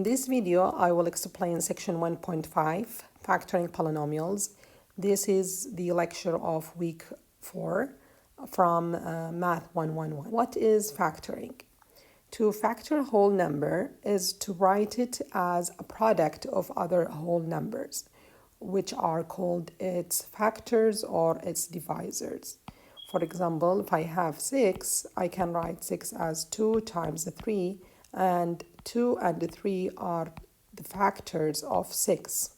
In this video, I will explain section 1.5, factoring polynomials. This is the lecture of week 4 from Math111. What is factoring? To factor a whole number is to write it as a product of other whole numbers, which are called its factors or its divisors. For example, if I have 6, I can write 6 as 2 times 3, and 2 and 3 are the factors of 6.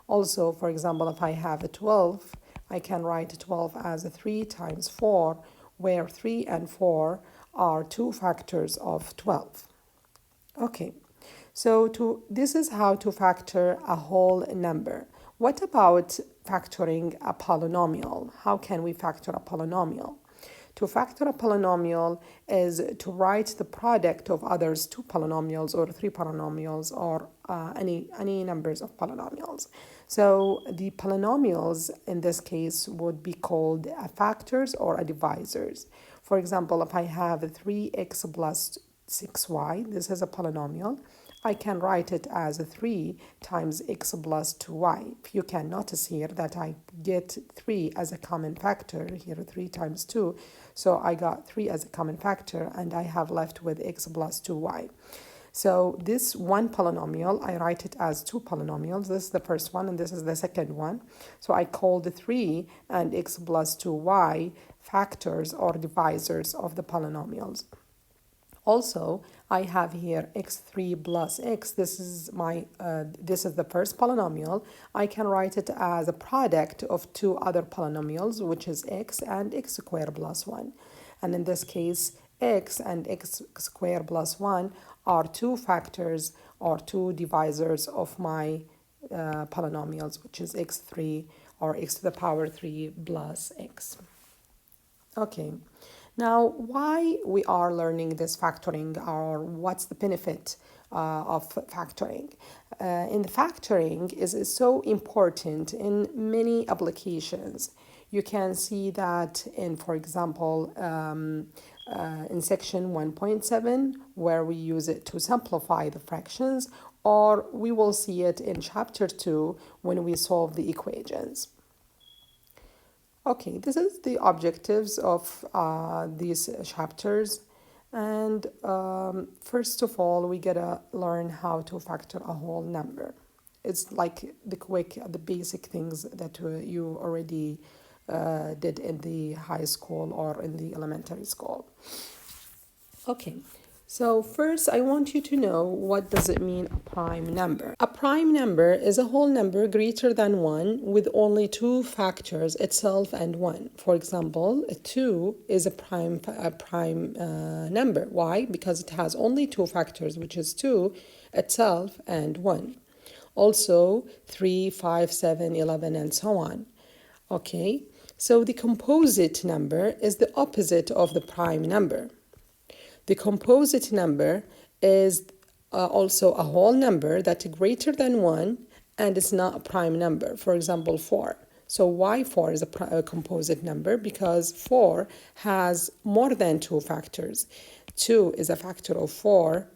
Also, for example, if I have a 12, I can write 12 as 3 times 4, where 3 and 4 are 2 factors of 12. Okay, so this is how to factor a whole number. What about factoring a polynomial? How can we factor a polynomial? To factor a polynomial is to write the product of others 2 polynomials or 3 polynomials or any numbers of polynomials. So the polynomials in this case would be called a factors or a divisors. For example, if I have 3x plus 6y, this is a polynomial. I can write it as 3 times x plus 2y. You can notice here that I get 3 as a common factor, here 3 times 2. So I got 3 as a common factor, and I have left with x plus 2y. So this one polynomial, I write it as 2 polynomials. This is the first one, and this is the second one. So I call the 3 and x plus 2y factors or divisors of the polynomials. Also, I have here x3 plus x. This is the first polynomial. I can write it as a product of 2 other polynomials, which is x and x squared plus 1. And in this case, x and x squared plus 1 are 2 factors or 2 divisors of my polynomials, which is x3 or x to the power 3 plus x. Okay. Now, why we are learning this factoring, or what's the benefit of factoring? In the factoring is so important in many applications. You can see that in, for example, in section 1.7, where we use it to simplify the fractions, or we will see it in chapter 2 when we solve the equations. Okay, this is the objectives of these chapters, and first of all, we gotta learn how to factor a whole number. It's like the basic things that you already did in the high school or in the elementary school. Okay. So first, I want you to know, what does it mean, a prime number? A prime number is a whole number greater than 1 with only 2 factors, itself and 1. For example, 2 is a prime number. Why? Because it has only 2 factors, which is 2, itself, and 1. Also, 3, 5, 7, 11, and so on. Okay, so the composite number is the opposite of the prime number. The composite number is also a whole number that's greater than 1 and it's not a prime number. For example, 4. So why 4 is a composite number? Because 4 has more than 2 factors. 2 is a factor of 4,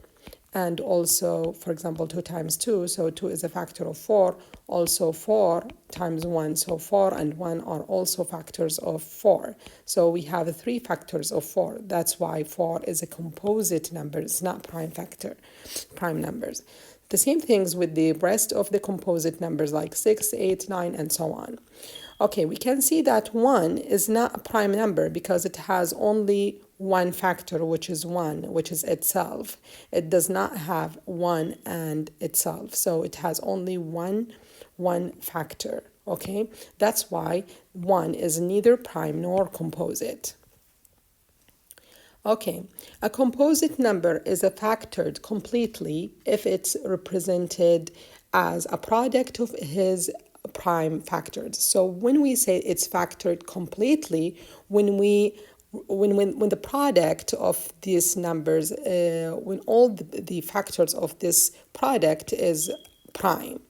and also, for example, 2 times 2, so 2 is a factor of 4. Also 4 times 1, so 4 and 1 are also factors of 4. So we have 3 factors of 4. That's why 4 is a composite number. It's not prime numbers. The same things with the rest of the composite numbers like 6, 8, 9, and so on. Okay, we can see that 1 is not a prime number because it has only 1 factor, which is 1, which is itself. It does not have 1 and itself, so it has only one factor. Okay, that's why 1 is neither prime nor composite. Okay, a composite number is a factored completely if it's represented as a product of his prime factors. So when we say it's factored completely, when the product of these numbers, when all the factors of this product is prime.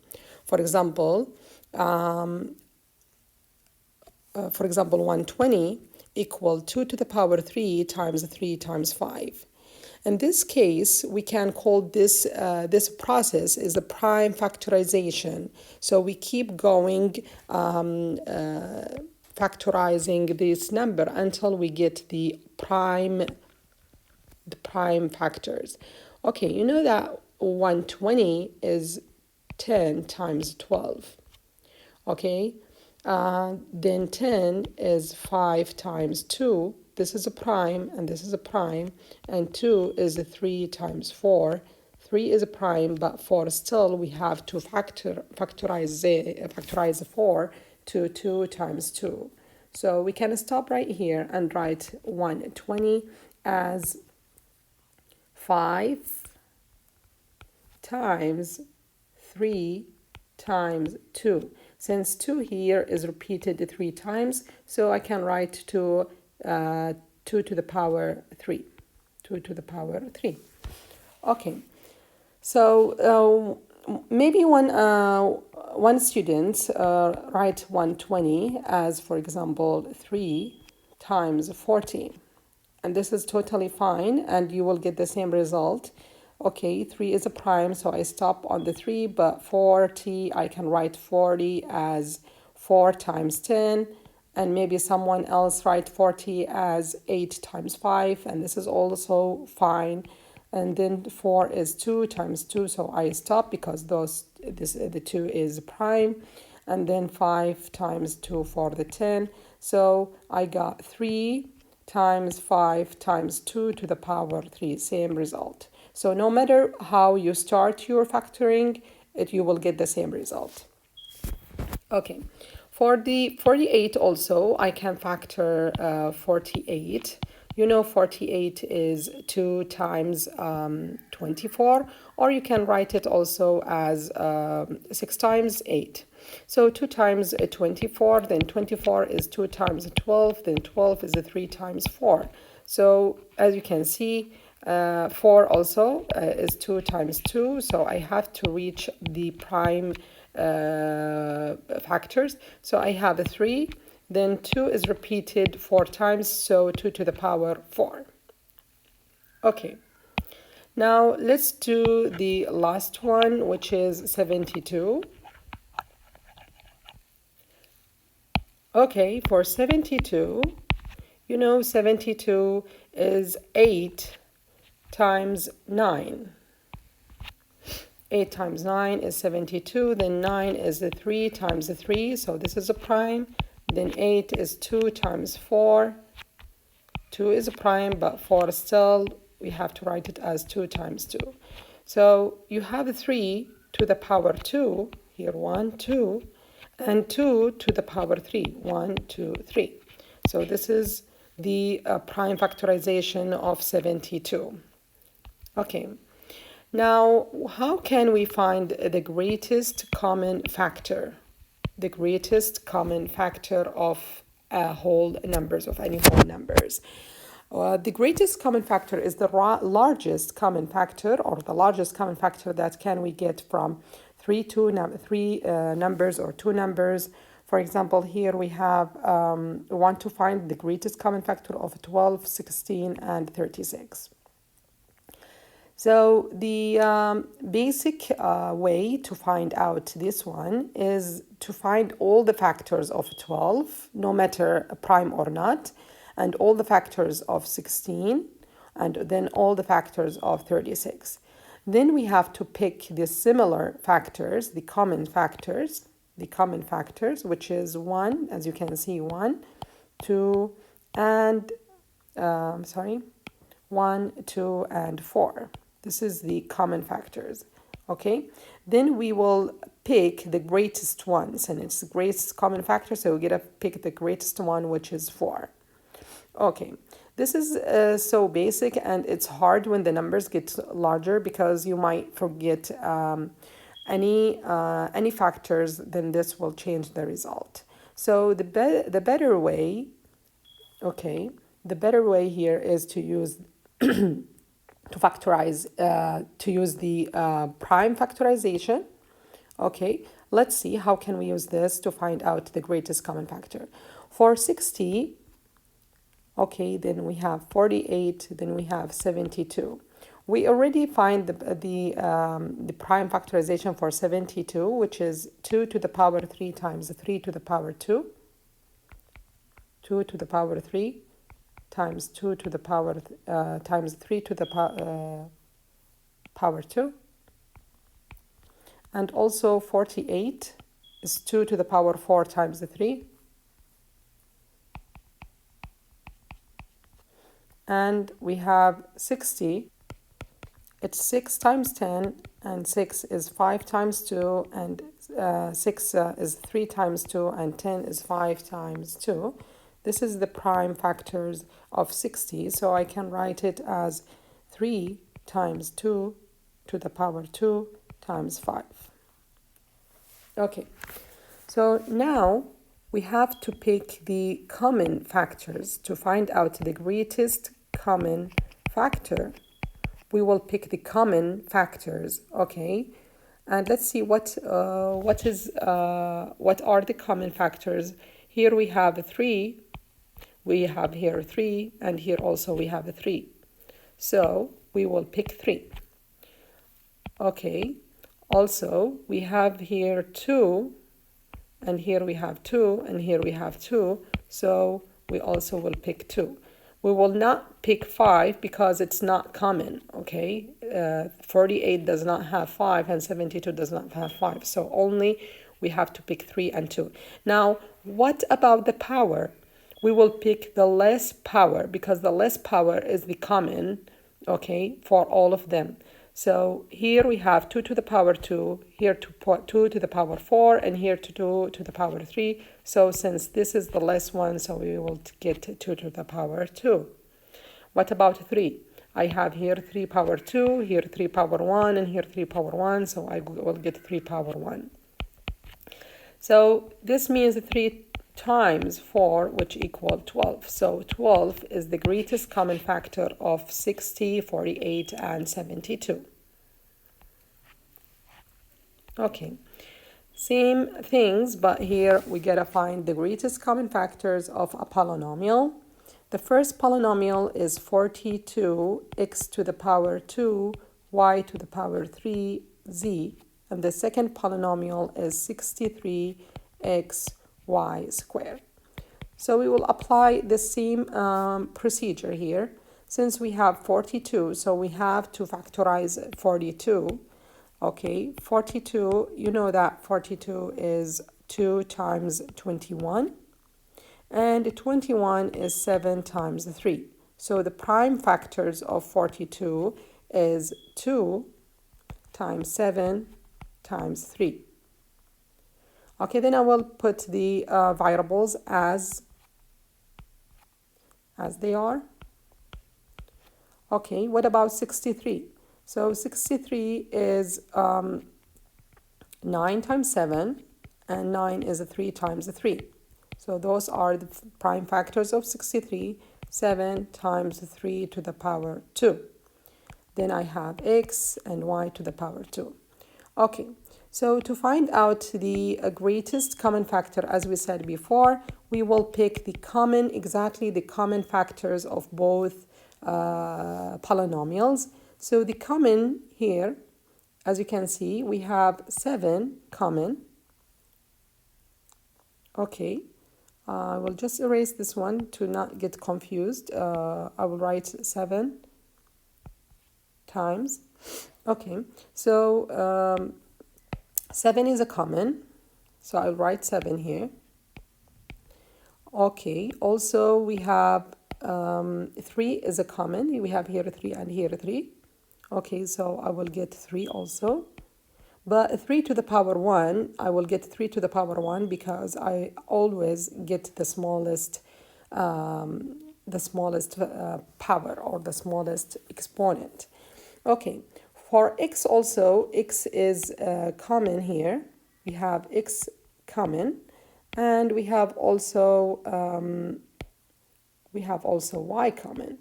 For example, 120 equal 2 to the power 3 times 3 times 5. In this case, we can call this process is a prime factorization. So we keep going factorizing this number until we get the prime factors. Okay, you know that 120 is 10 times 12. Okay, then 10 is 5 times 2. This is a prime and this is a prime, and 2 is 3 times 4. 3 is a prime, but 4 still we have to factorize 4 to 2 times 2. So we can stop right here and write 120 as 5 times 3 times 2. Since 2 here is repeated 3 times, so I can write 2 to the power 3. 2 to the power 3. Okay, so maybe one student write 120 as, for example, 3 times 40. And this is totally fine, and you will get the same result. Okay, 3 is a prime, so I stop on the 3, but 40, I can write 40 as 4 times 10, and maybe someone else write 40 as 8 times 5, and this is also fine. And then 4 is 2 times 2, so I stop because the 2 is prime. And then 5 times 2 for the 10, so I got 3 times 5 times 2 to the power 3, same result. So no matter how you start your factoring, you will get the same result. Okay, for the 48 also, I can factor 48. You know 48 is 2 times 24, or you can write it also as 6 times 8. So 2 times 24, then 24 is 2 times 12, then 12 is 3 times 4. So as you can see, 4 also is 2 times 2, so I have to reach the prime factors. So I have a 3, then 2 is repeated 4 times, so 2 to the power 4. Okay, now let's do the last one, which is 72. Okay, for 72, you know 72 is 8 times 9. 8 times 9 is 72, then 9 is 3 times 3, so this is a prime. Then 8 is 2 times 4. 2 is a prime, but 4 still, we have to write it as 2 times 2. So you have 3 to the power 2, here 1, 2, and 2 to the power 3, 1, 2, 3. So this is the prime factorization of 72. Okay, now how can we find the greatest common factor? The greatest common factor of whole numbers, of any whole numbers. The greatest common factor is the largest common factor, or the largest common factor that can we get from three numbers or two numbers. For example, here we have want to find the greatest common factor of 12, 16, and 36. So the basic way to find out this one is to find all the factors of 12, no matter prime or not, and all the factors of 16, and then all the factors of 36. Then we have to pick the similar factors, the common factors, which is 1, as you can see, 1, 2, and 1, 2, and 4. This is the common factors, okay? Then we will pick the greatest ones, and it's the greatest common factor, so we get to pick the greatest one, which is 4. Okay, this is so basic, and it's hard when the numbers get larger because you might forget any factors, then this will change the result. So the better way, okay, the better way here is to use to factorize, to use the prime factorization. Okay, let's see how can we use this to find out the greatest common factor. For 60, okay, then we have 48, then we have 72. We already find the prime factorization for 72, which is 2 to the power 3 times 3 to the power 2. 2 to the power 3 times 2 to the power times 3 to the power 2. And also 48 is 2 to the power 4 times 3. And we have 60. It's 6 times 10, and 6 is 5 times 2, and 6 is 3 times 2, and 10 is 5 times 2. This is the prime factors of 60, so I can write it as 3 times 2 to the power 2 times 5. Okay, so now we have to pick the common factors to find out the greatest common factor. We will pick the common factors, okay? And let's see what are the common factors. Here we have 3, we have here 3, and here also we have a 3. So we will pick 3. Okay, also we have here 2, and here we have 2, and here we have 2. So we also will pick 2. We will not pick 5 because it's not common, okay? 48 does not have 5 and 72 does not have 5. So only we have to pick 3 and 2. Now, what about the power? We will pick the less power because the less power is the common, okay, for all of them. So here we have 2 to the power 2, here 2 to the power 4, and here 2 to the power 3. So since this is the less one, so we will get 2 to the power 2. What about 3? I have here 3 power 2, here 3 power 1, and here 3 power 1, so I will get 3 power 1. So this means 3 times 4, which equal 12. So 12 is the greatest common factor of 60, 48, and 72. Okay, same things, but here we gotta find the greatest common factors of a polynomial. The first polynomial is 42 x to the power 2 y to the power 3 z, and the second polynomial is 63 x y squared. So we will apply the same procedure here. Since we have 42, so we have to factorize 42. Okay, 42, you know that 42 is 2 times 21, and 21 is 7 times 3. So the prime factors of 42 is 2 times 7 times 3. Okay, then I will put the variables as they are. Okay, what about 63? So 63 is 9 times 7, and 9 is 3 times 3. So those are the prime factors of 63, 7 times 3 to the power 2. Then I have x and y to the power 2. Okay, so to find out the greatest common factor, as we said before, we will pick exactly the common factors of both polynomials. So the common here, as you can see, we have 7 common. Okay, I will just erase this one to not get confused. I will write 7 times. Okay, so 7 is a common, so I'll write 7 here. Okay, also we have 3 is a common. We have here 3 and here 3. Okay, so I will get 3 also. But 3 to the power 1, I will get 3 to the power 1 because I always get the smallest power or the smallest exponent. Okay, for x also, x is common here. We have x common, and we have also y common.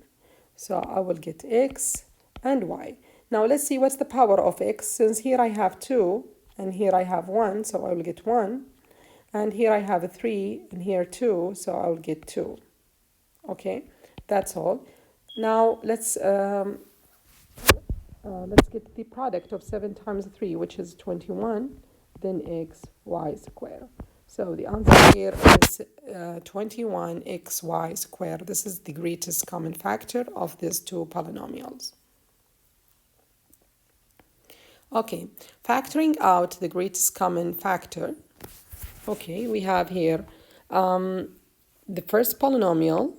So I will get x and y. Now let's see what's the power of x. Since here I have 2 and here I have 1, so I will get 1. And here I have a 3 and here 2, so I will get 2. Okay, that's all. Now let's let's get the product of 7 times 3, which is 21, then xy squared. So the answer here is 21xy squared. This is the greatest common factor of these two polynomials. Okay, factoring out the greatest common factor. Okay, we have here the first polynomial,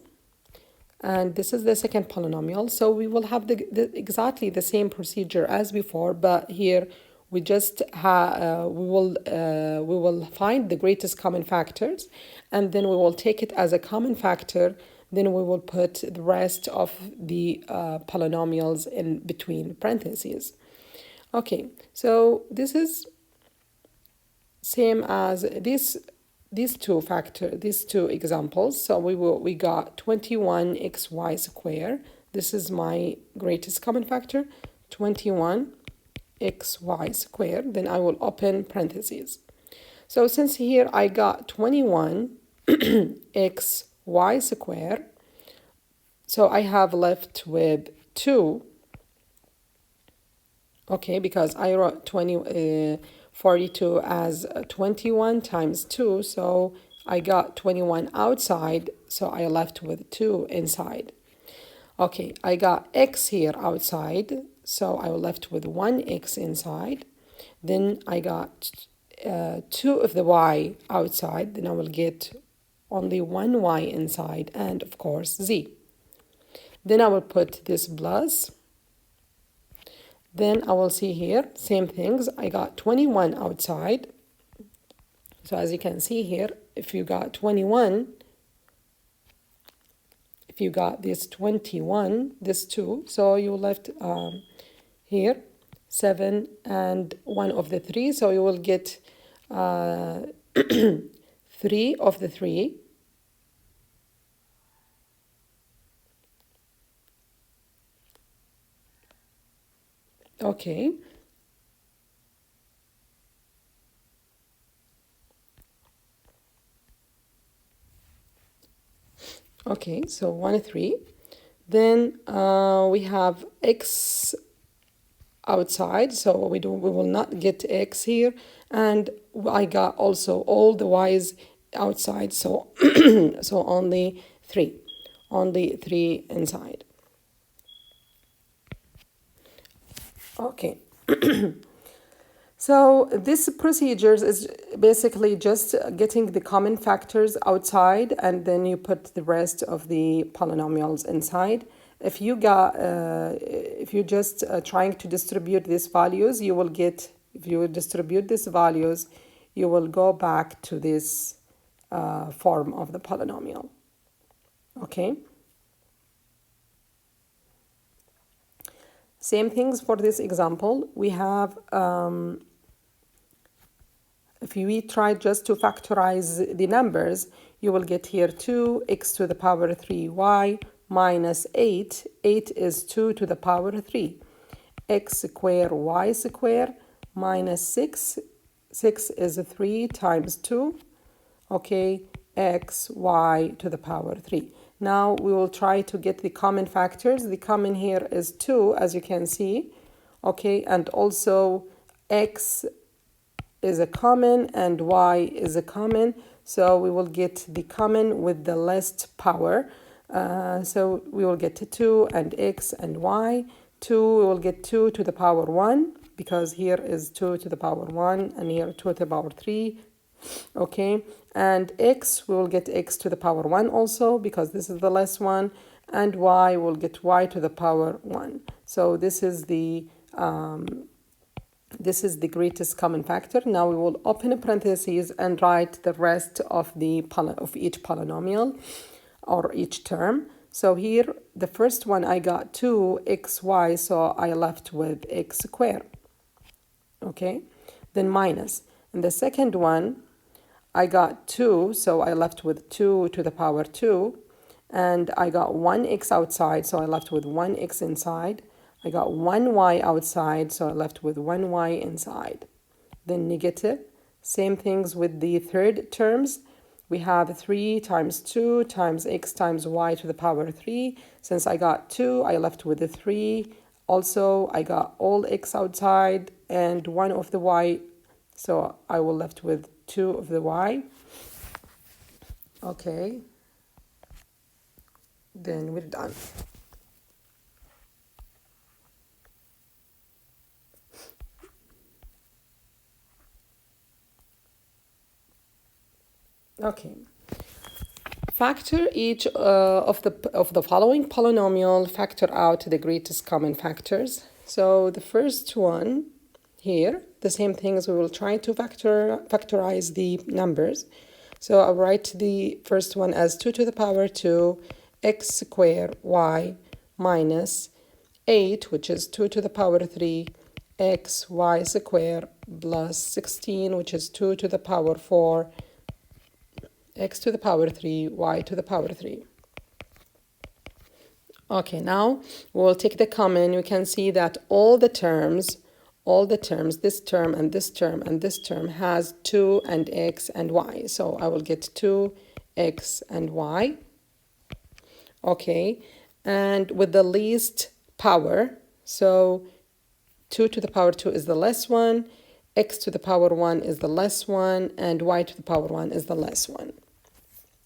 and this is the second polynomial. So we will have exactly the same procedure as before, but here we just we will find the greatest common factors, and then we will take it as a common factor. Then we will put the rest of the polynomials in between parentheses. Okay, so this is same as these two examples. So we got 21xy squared. This is my greatest common factor, 21xy squared. Then I will open parentheses. So since here I got 21xy squared, so I have left with 2. Okay, because I wrote 42 as 21 times 2, so I got 21 outside, so I left with 2 inside. Okay, I got x here outside, so I left with 1x inside. Then I got 2 of the y outside, then I will get only 1 y inside, and of course z. Then I will put this plus. Then I will see here, same things. I got 21 outside. So as you can see here, if you got 21, if you got this 21, this 2, so you left here 7 and 1 of the 3. So you will get 3 of the 3. Okay. Okay, so 1, 3. Then we have x outside, so we will not get x here, and I got also all the y's outside, so so only 3 inside. Okay. So this procedures is basically just getting the common factors outside, and then you put the rest of the polynomials inside. If you if you just trying to distribute these values, you will get, if you distribute these values, you will go back to this form of the polynomial. Okay. Same things for this example. We have, if we try just to factorize the numbers, you will get here 2x to the power 3y minus 8. 8 is 2 to the power 3. X squared y squared minus 6. 6 is 3 times 2. Okay, x y to the power 3. Now we will try to get the common factors. The common here is 2, as you can see. Okay, and also x is a common and y is a common. So we will get the common with the least power. So we will get 2 and x and y. 2, we will get 2 to the power 1, because here is 2 to the power 1 and here 2 to the power 3. Okay, and x, we will get x to the power 1 also, because this is the last one, and y will get y to the power 1. So this is the greatest common factor. Now we will open a parentheses and write the rest of each polynomial or each term. So here the first one I got 2xy, so I left with x squared. Okay, then minus. And the second one I got 2, so I left with 2 to the power 2, and I got 1x outside, so I left with 1x inside. I got 1y outside, so I left with 1y inside. Then negative. Same things with the third terms. We have 3 times 2 times x times y to the power 3. Since I got 2, I left with the 3 Also, I got all x outside and 1 of the y, so I will left with 2 of the y. Okay, then we're done. Okay. Factor each of the following polynomial, factor out the greatest common factors. So the first one here, the same thing as we will try to factorize the numbers. So I'll write the first one as 2 to the power 2 x squared y minus 8, which is 2 to the power 3 x y squared plus 16, which is 2 to the power 4 x to the power 3, y to the power 3. Okay, now we'll take the common. We can see that all the terms, this term and this term and this term has 2 and x and y. So I will get 2x and y. Okay, and with the least power, so 2 to the power 2 is the less one, x to the power 1 is the less one, and y to the power 1 is the less one.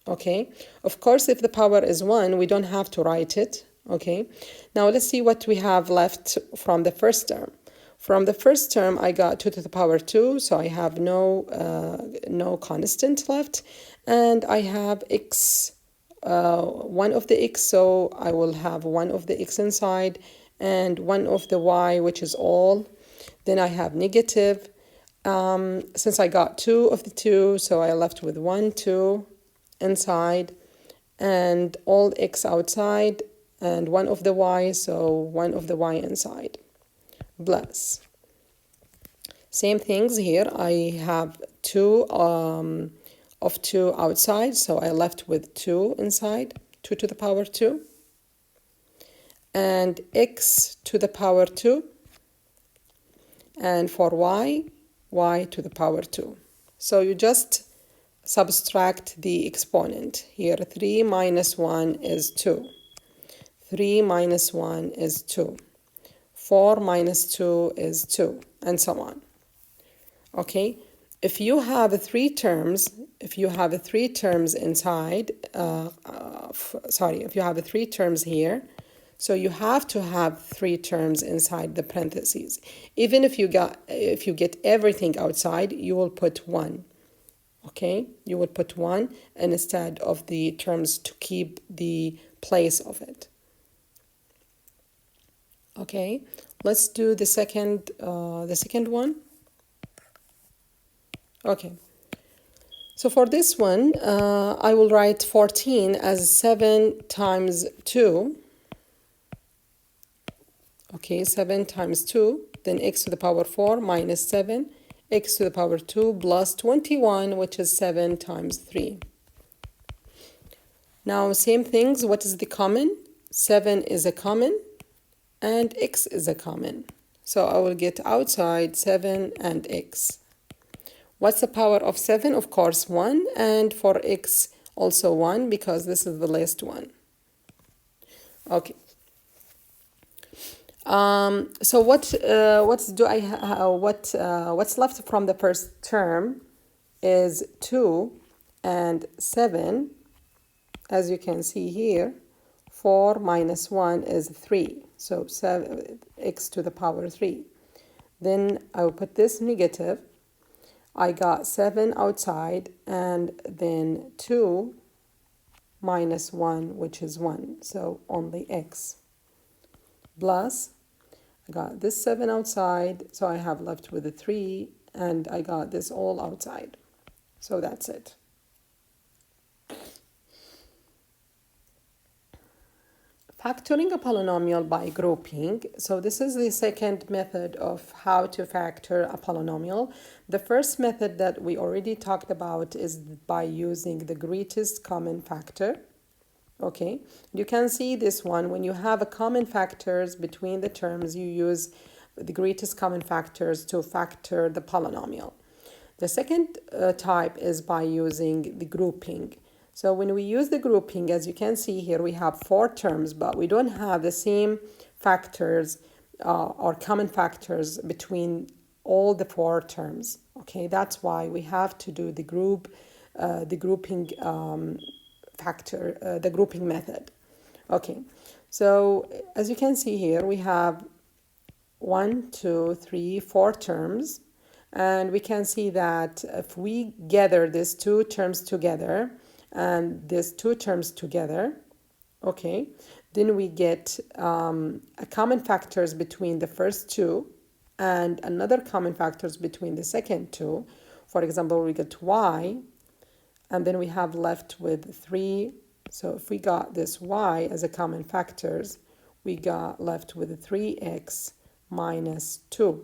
Okay, of course, if the power is 1, we don't have to write it. Okay, now let's see what we have left from the first term. From the first term, I got 2 to the power 2, so I have no constant left, and I have x, 1 of the x, so I will have 1 of the x inside, and 1 of the y, which is all. Then I have negative. Since I got 2 of the 2, so I left with 1, 2 inside, and all x outside, and 1 of the y, so 1 of the y inside, plus. Same things here, I have 2 of 2 outside, so I left with 2 inside, 2 to the power 2, and x to the power 2, and for y, y to the power 2. So you just subtract the exponent. Here 3 minus 1 is 2. 3 minus 1 is 2. 4 minus 2 is 2, and so on. Okay, if you have 3 terms, if you have 3 terms inside, if you have 3 terms here, so you have to have 3 terms inside the parentheses. Even if you get everything outside, you will put 1. Okay, you will put 1 instead of the terms to keep the place of it. Okay, let's do the second one. Okay, so for this one, I will write 14 as 7 times 2. Okay, 7 times 2, then x to the power 4 minus 7, x to the power 2 plus 21, which is 7 times 3. Now, same things, what is the common? 7 is a common, and x is a common. So I will get outside 7 and x. What's the power of 7? Of course, 1, and for x, also 1, because this is the last one. Okay. So what's left from the first term is 2 and 7. As you can see here, 4 minus 1 is 3. So 7, x to the power 3. Then I will put this negative. I got 7 outside, and then 2 minus 1, which is 1. So only x. Plus, I got this 7 outside, so I have left with a 3, and I got this all outside. So that's it. Factoring a polynomial by grouping. So this is the second method of how to factor a polynomial. The first method that we already talked about is by using the greatest common factor. Okay, you can see this one. When you have a common factors between the terms, you use the greatest common factors to factor the polynomial. The second type is by using the grouping. So when we use the grouping, as you can see here, we have 4 terms, but we don't have the same factors or common factors between all the four terms. Okay, that's why we have to do the grouping the grouping method. Okay, so as you can see here, we have 1, 2, 3, 4 terms, and we can see that if we gather these two terms together and these two terms together, okay, then we get a common factors between the first two and another common factors between the second two. For example, we get y, and then we have left with 3. So if we got this y as a common factors, we got left with 3x minus 2.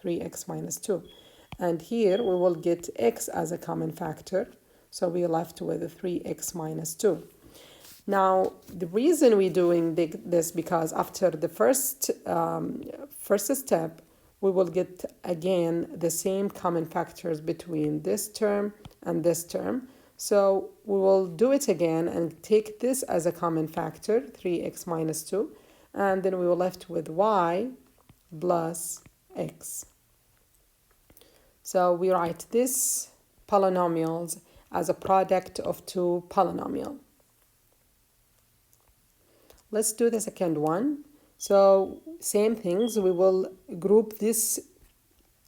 3x minus 2. And here we will get x as a common factor. So we're left with 3x minus 2. Now, the reason we're doing this because after the first step, we will get again the same common factors between this term and this term. So we will do it again and take this as a common factor, 3x minus 2, and then we will left with y plus x. So we write this polynomials as a product of two polynomials. Let's do the second one. So same things, we will group this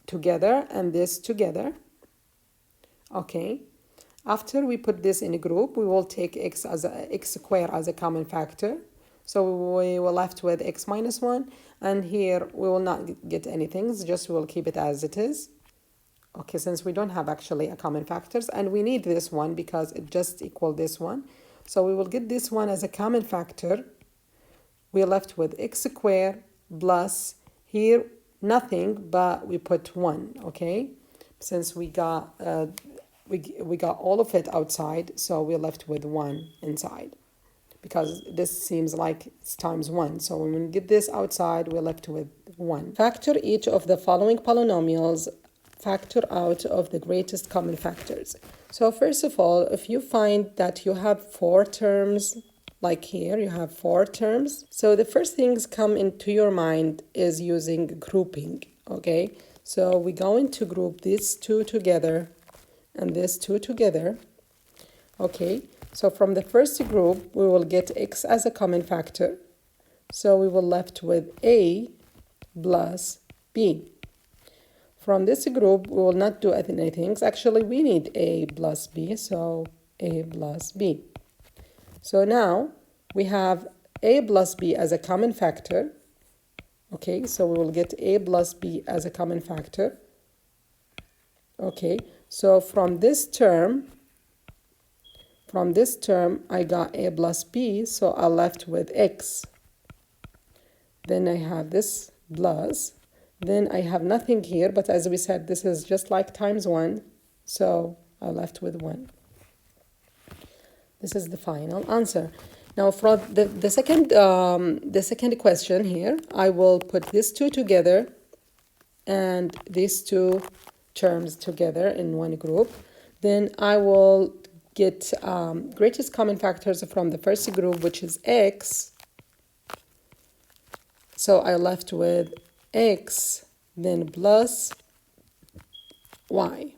together and this together. Okay. After we put this in a group, we will take x squared as a common factor. So we will left with x minus 1, and here we will not get anything, just we will keep it as it is. Okay, since we don't have actually a common factors, and we need this one because it just equals this one. So we will get this one as a common factor. We're left with x squared plus here nothing, but we put 1, okay? Since we got we got all of it outside, so we're left with 1 inside. Because this seems like it's times 1. So when we get this outside, we're left with 1. Factor each of the following polynomials. Factor out of the greatest common factors. So first of all, if you find that you have 4 terms, like here, you have 4 terms. So the first things come into your mind is using grouping, okay? So we're going to group these two together and these two together, okay? So from the first group, we will get x as a common factor. So we will left with a plus b. From this group, we will not do anything. Actually, we need a plus b, so a plus b. So now we have a plus b as a common factor. Okay, so we will get a plus b as a common factor. Okay, so from this term, I got a plus b, so I left with x. Then I have this plus. Then I have nothing here, but as we said, this is just like times 1, so I left with 1. This is the final answer. Now, for the second question here, I will put these two together and these two terms together in one group. Then I will get greatest common factors from the first group, which is x. So I left with x, then plus y.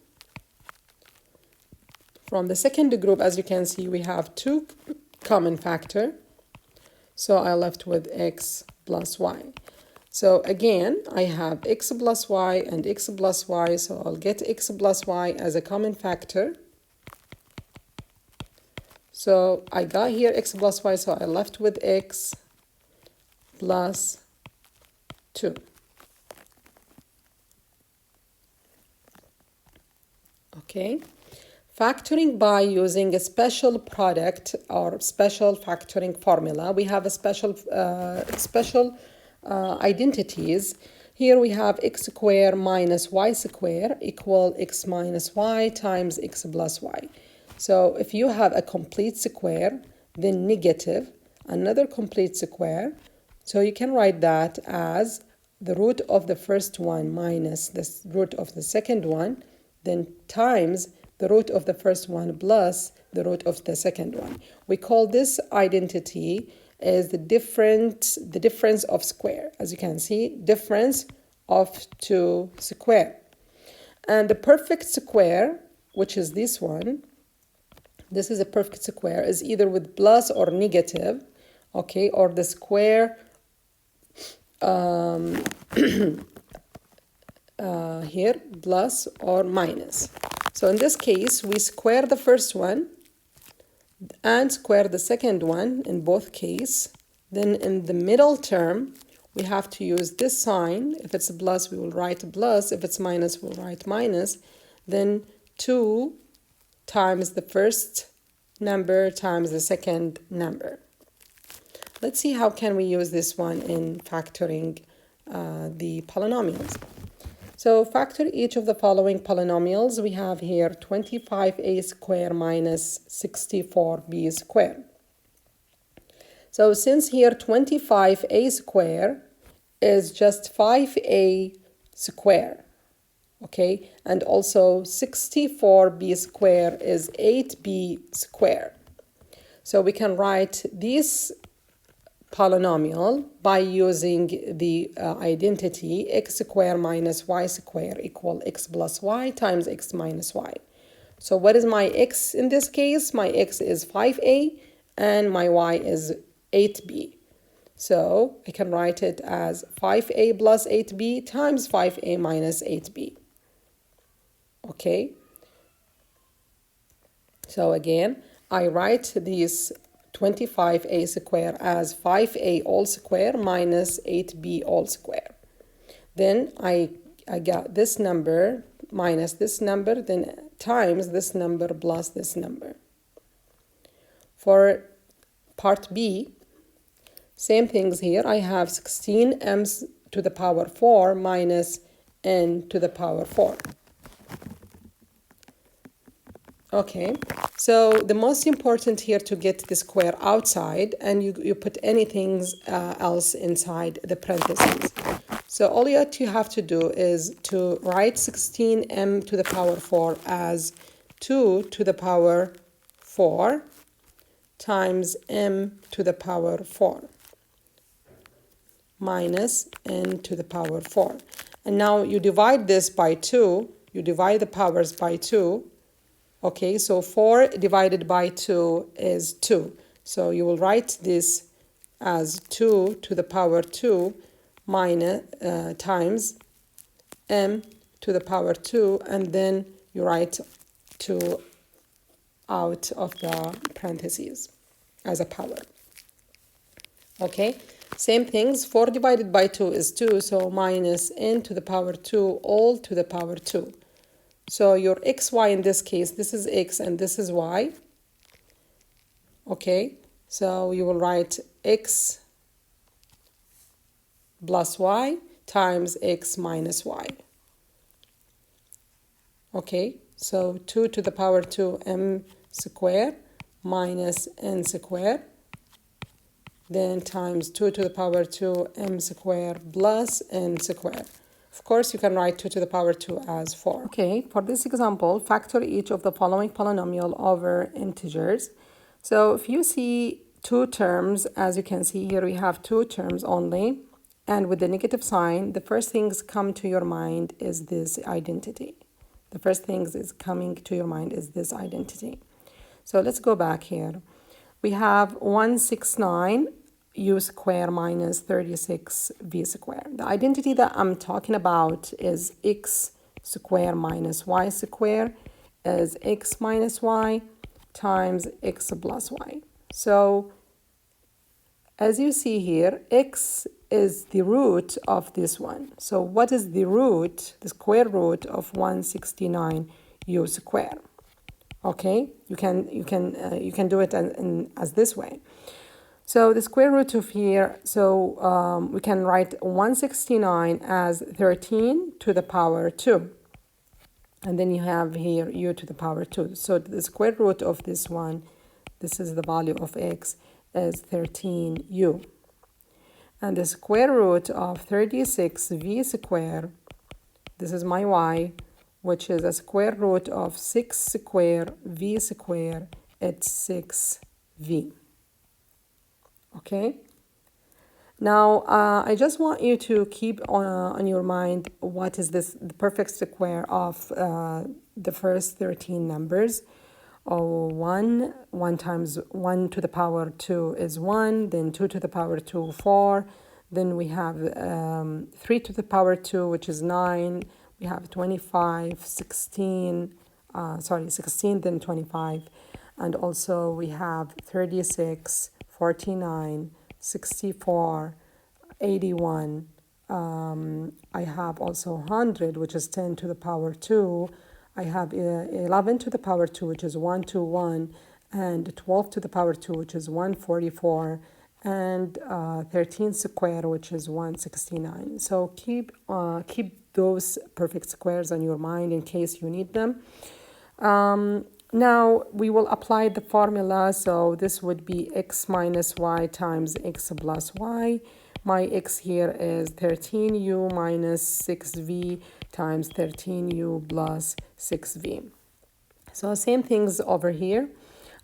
From the second group, as you can see, we have 2 common factor. So I left with x plus y. So again, I have x plus y and x plus y. So I'll get x plus y as a common factor. So I got here x plus y, so I left with x plus 2. Okay. Factoring by using a special product or special factoring formula. We have a special identities. Here we have x squared minus y squared equal x minus y times x plus y. So if you have a complete square, then negative, another complete square, so you can write that as the root of the first one minus the root of the second one, then times the root of the first one plus the root of the second one. We call this identity is the difference of square. As you can see, difference of two square. And the perfect square, which is this one, this is a perfect square, is either with plus or negative, okay, or the square here, plus or minus. So in this case, we square the first one and square the second one in both cases. Then in the middle term, we have to use this sign. If it's a plus, we will write a plus. If it's minus, we'll write minus. Then 2 times the first number times the second number. Let's see how can we use this one in factoring the polynomials. So factor each of the following polynomials. We have here 25a squared minus 64b squared. So since here 25a squared is just 5a squared, okay, and also 64b squared is 8b squared. So we can write this polynomial by using the identity x squared minus y squared equal x plus y times x minus y. So what is my x in this case? My x is 5a and my y is 8b. So I can write it as 5a plus 8b times 5a minus 8b. Okay. So again, I write this 25a squared as 5a all square minus 8b all square. Then I got this number minus this number, then times this number plus this number. For part B, same things here. I have 16m to the power 4 minus n to the power 4. Okay, so the most important here to get the square outside, and you put anything else inside the parentheses. So all you have to do is to write 16m to the power 4 as 2 to the power 4 times m to the power 4 minus n to the power 4. And now you divide this by 2, you divide the powers by 2. Okay, so 4 divided by 2 is 2. So you will write this as 2 to the power 2 minus times m to the power 2, and then you write 2 out of the parentheses as a power. Okay, same things. 4 divided by 2 is 2, so minus n to the power 2 all to the power 2. So your xy in this case, this is x and this is y. Okay, so you will write x plus y times x minus y. Okay, so 2 to the power 2 m squared minus n squared, then times 2 to the power 2 m squared plus n squared. Of course, you can write 2 to the power 2 as 4. Okay, for this example, factor each of the following polynomial over integers. So if you see two terms, as you can see here, we have two terms only. And with the negative sign, the first things come to your mind is this identity. The first things is coming to your mind is this identity. So let's go back here. We have 169 u squared minus 36v squared. The identity that I'm talking about is x squared minus y squared is x minus y times x plus y. So as you see here, x is the root of this one. So what is the root, the square root of 169 u squared? Okay, you can do it as this way. So the square root of here, so we can write 169 as 13 to the power 2. And then you have here u to the power 2. So the square root of this one, this is the value of x, is 13u. And the square root of 36v squared, this is my y, which is a square root of 6 squared v squared, it's 6v. Okay. Now, I just want you to keep on your mind what is this, the perfect square of the first 13 numbers. 1 times 1 to the power 2 is 1, then 2 to the power 2, 4, then we have 3 to the power 2, which is 9, we have 25, 16, 16, then 25, and also we have 36, 49, 64, 81, I have also 100, which is 10 to the power 2, I have 11 to the power 2, which is 121, and 12 to the power 2, which is 144, and 13 square, which is 169. So keep those perfect squares on your mind in case you need them. Now we will apply the formula. So this would be x minus y times x plus y. My x here is 13u minus 6v times 13u plus 6v. So same things over here.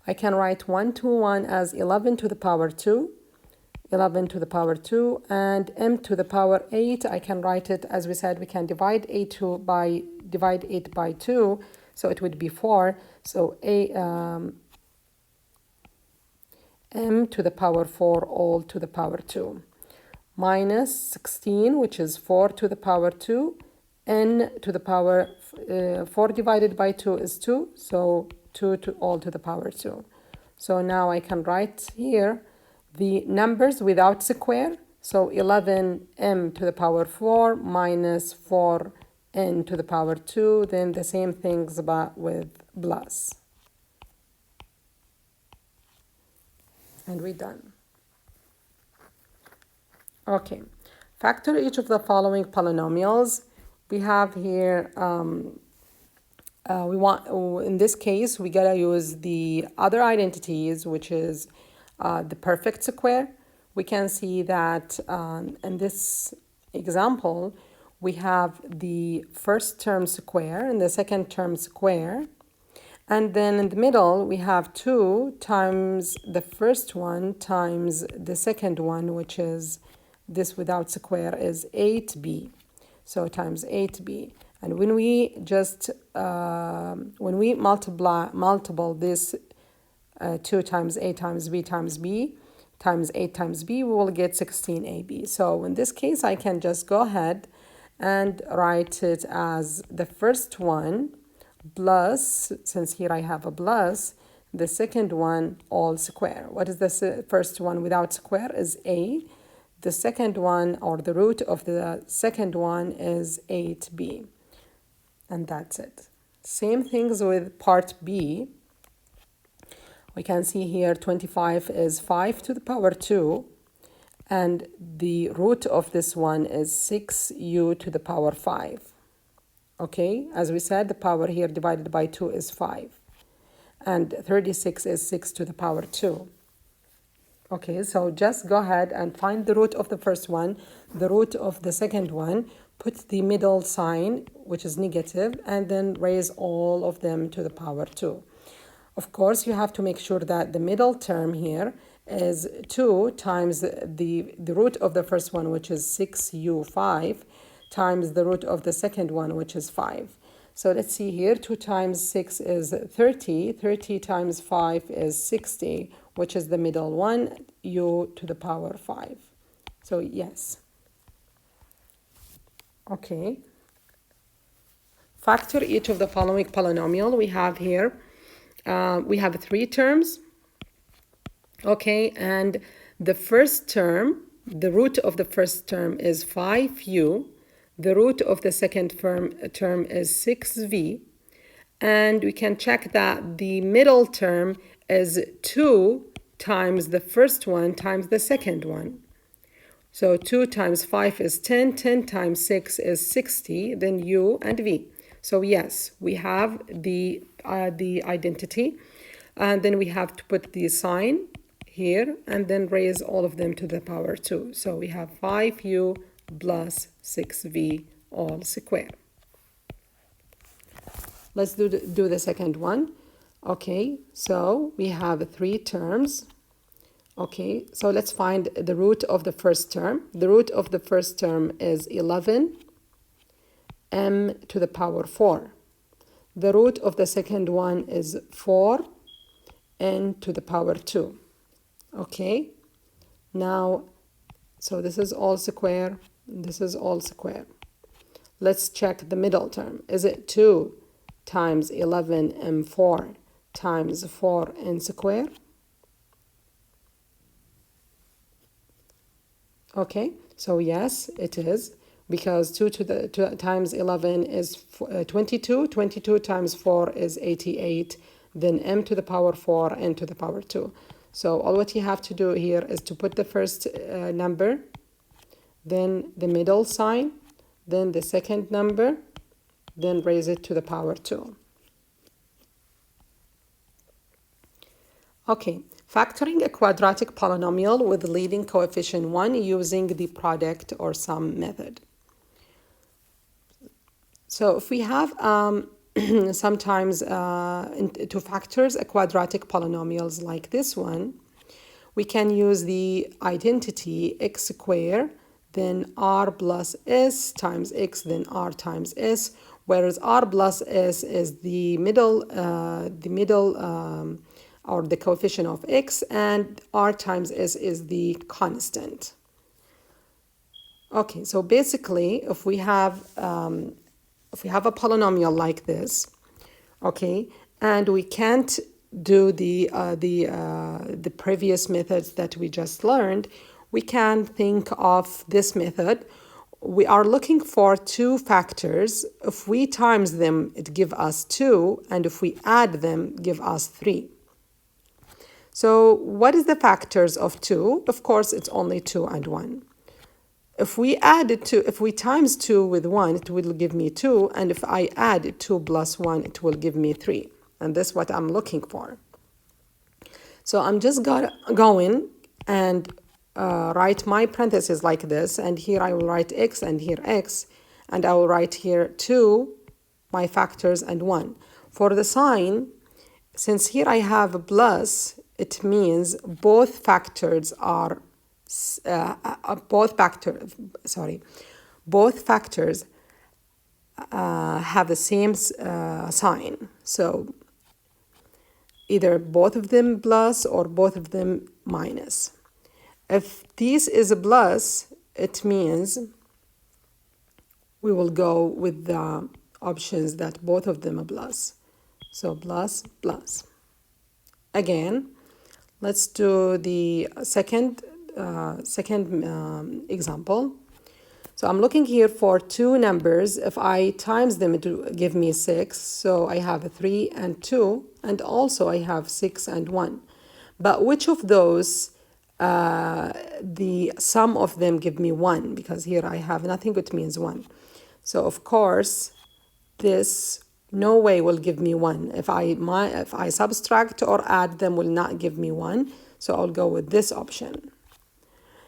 I can write 121 as 11 to the power 2, 11 to the power 2, and m to the power 8. I can write it, as we said, we can divide 8 by 2, so it would be 4. So m to the power 4 all to the power 2. Minus 16, which is 4 to the power 2. N to the power 4 divided by 2 is 2, so 2 to all to the power 2. So now I can write here the numbers without square. So 11m to the power 4 minus 4n to the power 2. Then the same things but with plus. And we're done. Okay. Factor each of the following polynomials. We have here, in this case, we gotta use the other identities, which is the perfect square. We can see that in this example, we have the first term square and the second term square. And then in the middle, we have 2 times the first one times the second one, which is this without square is 8b. So times 8b. And when we just, when we multiple this 2 times a times b times b times 8 times b, we will get 16ab. So in this case, I can just go ahead and write it as the first one plus, since here I have a plus, the second one all square. What is the first one without square is a. The second one, or the root of the second one, is 8b. And that's it. Same things with part B. We can see here 25 is 5 to the power 2. And the root of this one is 6u to the power 5. Okay, as we said, the power here divided by 2 is 5. And 36 is 6 to the power 2. Okay, so just go ahead and find the root of the first one, the root of the second one, put the middle sign, which is negative, and then raise all of them to the power 2. Of course, you have to make sure that the middle term here is 2 times the root of the first one, which is 6u5, times the root of the second one, which is 5. So let's see here, 2 times 6 is 30, 30 times 5 is 60, which is the middle one, u to the power 5. So yes. Okay. Factor each of the following polynomial. We have here, we have 3 terms. Okay, and the first term, the root of the first term is 5u. The root of the second term is 6v. And we can check that the middle term is 2 times the first one times the second one. So 2 times 5 is 10, 10 times 6 is 60, then u and v. So yes, we have the identity. And then we have to put the sign here and then raise all of them to the power 2. So we have 5u plus 6v all square. Let's do the second one. Okay, so we have 3 terms. Okay, so let's find the root of the first term. The root of the first term is 11 m to the power 4. The root of the second one is 4 n to the power 2. Okay, now, so this is all square, this is all square. Let's check the middle term. Is it 2 times 11m4 times 4n square? Okay, so yes, it is, because 2 times 11 is 22. 22 times 4 is 88. Then m to the power 4, n to the power 2. So all what you have to do here is to put the first number, then the middle sign, then the second number, then raise it to the power 2. Okay, factoring a quadratic polynomial with leading coefficient 1 using the product or sum method. So if we have sometimes to factors a quadratic polynomials like this one, we can use the identity x squared, then r plus s times x, then r times s, whereas r plus s is the middle or the coefficient of x, and r times s is the constant. Okay, so basically, if we have a polynomial like this, okay, and we can't do the previous methods that we just learned, we can think of this method. We are looking for two factors. If we times them, it gives us 2, and if we add them, give us 3. So what is the factors of 2? Of course, it's only 2 and 1. If we times 2 with 1, it will give me 2, and if I add 2 plus 1, it will give me 3. And that's what I'm looking for. So I'm just going and write my parentheses like this, and here I will write x, and here x, and I will write here 2, my factors, and 1. For the sign, since here I have a plus, it means both factors have the same sign. So either both of them plus or both of them minus. If this is a plus, it means we will go with the options that both of them are plus. So plus, plus. Again, let's do the second example. So I'm looking here for two numbers. If I times them, it will give me 6. So I have a 3 and 2, and also I have 6 and 1. But which of those, the sum of them give me 1? Because here I have nothing, which means 1. So of course, this no way will give me 1. If I subtract or add them, will not give me 1. So I'll go with this option.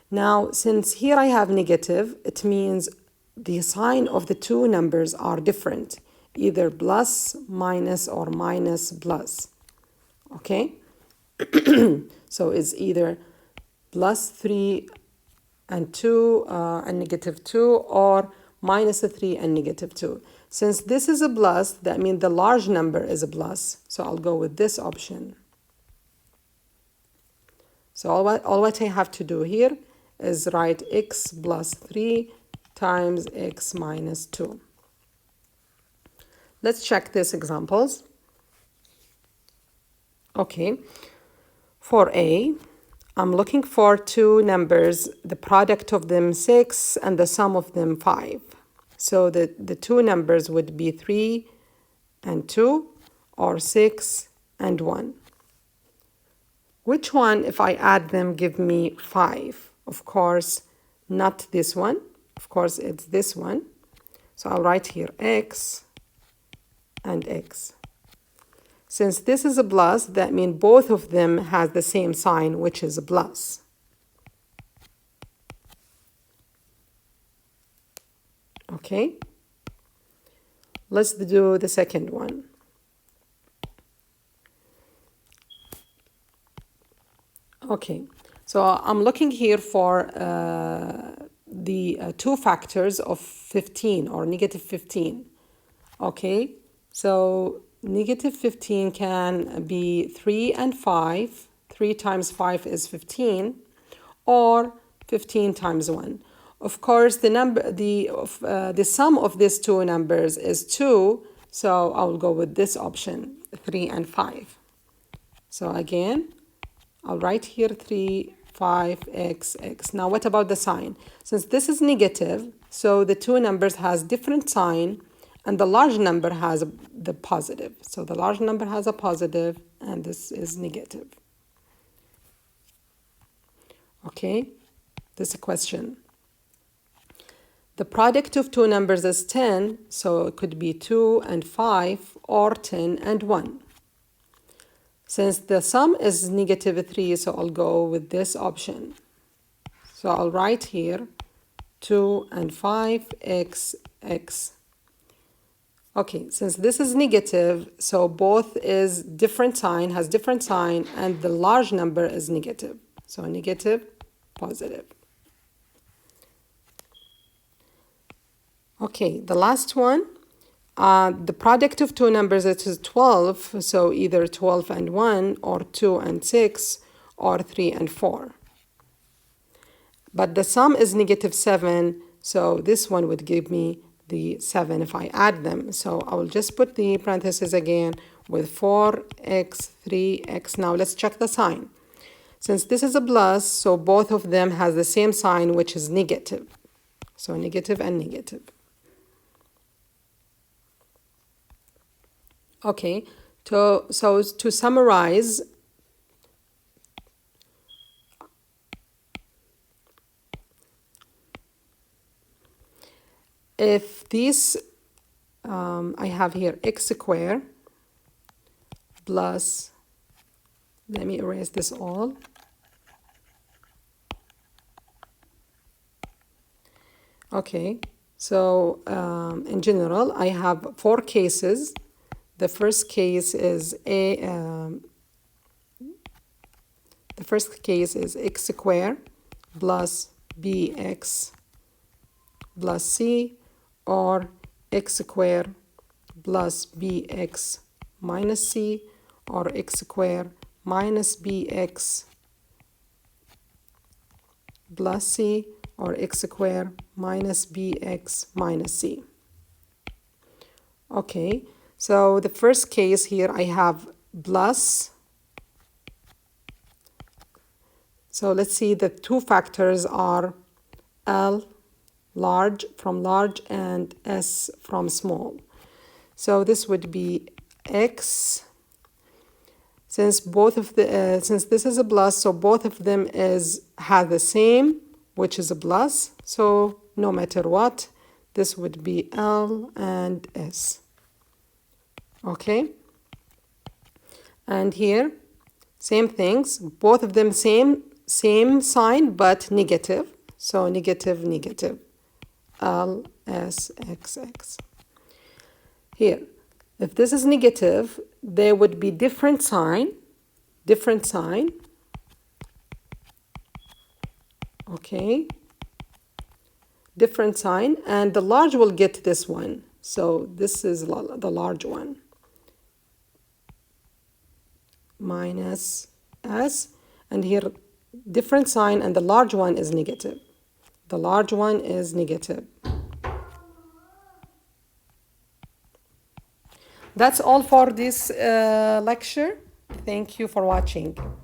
Now, since here I have negative, it means the sign of the two numbers are different, either plus, minus, or minus, plus. Okay? So it's either plus 3 and 2 and negative 2, or minus 3 and negative 2. Since this is a plus, that means the large number is a plus. So I'll go with this option. So all what I have to do here is write x plus 3 times x minus 2. Let's check these examples. Okay, for A, I'm looking for two numbers, the product of them 6 and the sum of them 5. So the two numbers would be 3 and 2, or 6 and 1. Which one, if I add them, give me 5? Of course, not this one. Of course, it's this one. So I'll write here x and x. Since this is a plus, that means both of them has the same sign, which is a plus. Okay? Let's do the second one. Okay, So I'm looking here for the two factors of 15 or negative 15. Okay, so negative 15 can be 3 and 5. 3 times 5 is 15, or 15 times 1. Of course, the sum of these two numbers is 2, so I will go with this option, 3 and 5. So again, I'll write here 3, 5, x. Now what about the sign? Since this is negative, so the two numbers has different sign, and the large number has the positive. So the large number has a positive, and this is negative. Okay, this is a question. The product of two numbers is 10, so it could be 2 and 5, or 10 and 1. Since the sum is negative 3, so I'll go with this option. So I'll write here 2 and 5, x. Okay, since this is negative, so both is different sign, has different sign, and the large number is negative. So negative, positive. Okay, the last one. The product of two numbers is 12, so either 12 and 1, or 2 and 6, or 3 and 4. But the sum is negative 7, so this one would give me the 7 if I add them. So I will just put the parentheses again with 4x, 3x. Now let's check the sign. Since this is a plus, so both of them has the same sign, which is negative. So negative and negative. Okay, so to summarize, if these, I have here x squared plus, let me erase this all. Okay, so in general, I have 4 cases. The first case is x squared plus bx plus c, or x squared plus bx minus c, or x squared minus bx plus c, or x squared minus bx minus c. Okay. So the first case here, I have plus. So let's see, the two factors are L, large from large, and S from small. So this would be X. Since since this is a plus, so both of them have the same, which is a plus. So no matter what, this would be L and S. Okay, and here same things, both of them same sign but negative, so negative, L, S, X. Here, if this is negative, there would be different sign, okay, different sign, and the large will get this one, so this is the large one. Minus S, and here different sign, and the large one is negative. The large one is negative. That's all for this lecture. Thank you for watching.